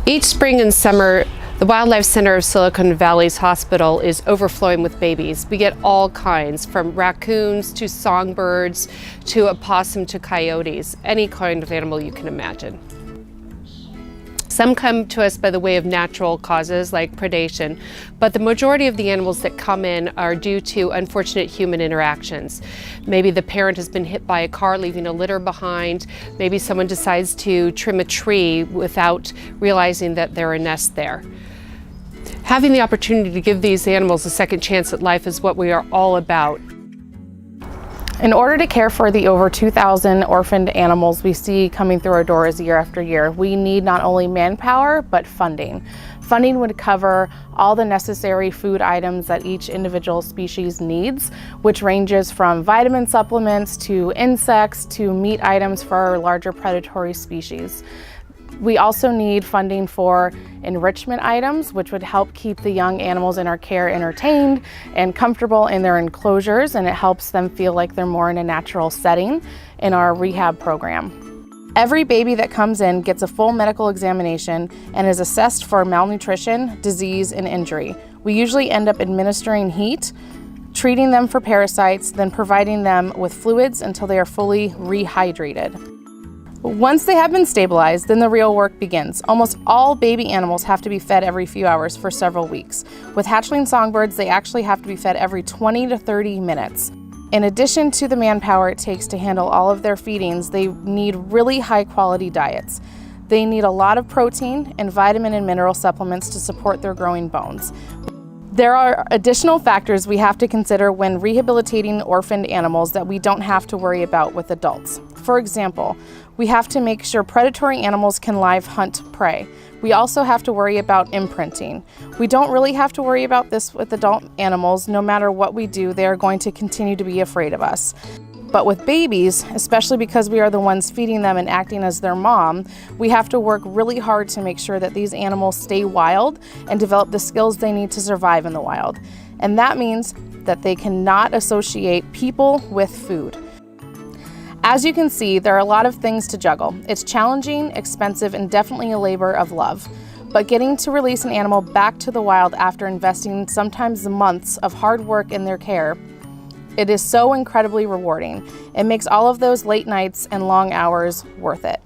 Each spring and summer, the Wildlife Center of Silicon Valley's hospital is overflowing with babies. We get all kinds, from raccoons to songbirds to opossum to coyotes, any kind of animal you can imagine. Some come to us by the way of natural causes like predation, but the majority of the animals that come in are due to unfortunate human interactions. Maybe the parent has been hit by a car leaving a litter behind. Maybe someone decides to trim a tree without realizing that there are nests there. Having the opportunity to give these animals a second chance at life is what we are all about. In order to care for the over 2,000 orphaned animals we see coming through our doors year after year, we need not only manpower, but funding. Funding would cover all the necessary food items that each individual species needs, which ranges from vitamin supplements to insects to meat items for our larger predatory species. We also need funding for enrichment items, which would help keep the young animals in our care entertained and comfortable in their enclosures, and it helps them feel like they're more in a natural setting in our rehab program. Every baby that comes in gets a full medical examination and is assessed for malnutrition, disease, and injury. We usually end up administering heat, treating them for parasites, then providing them with fluids until they are fully rehydrated. Once they have been stabilized, then the real work begins. Almost all baby animals have to be fed every few hours for several weeks. With hatchling songbirds, they actually have to be fed every 20 to 30 minutes. In addition to the manpower it takes to handle all of their feedings, they need really high quality diets. They need a lot of protein and vitamin and mineral supplements to support their growing bones. There are additional factors we have to consider when rehabilitating orphaned animals that we don't have to worry about with adults. For example, we have to make sure predatory animals can live hunt prey. We also have to worry about imprinting. We don't really have to worry about this with adult animals. No matter what we do, they are going to continue to be afraid of us. But with babies, especially because we are the ones feeding them and acting as their mom, we have to work really hard to make sure that these animals stay wild and develop the skills they need to survive in the wild. And that means that they cannot associate people with food. As you can see, there are a lot of things to juggle. It's challenging, expensive, and definitely a labor of love. But getting to release an animal back to the wild after investing sometimes months of hard work in their care, it is so incredibly rewarding. It makes all of those late nights and long hours worth it.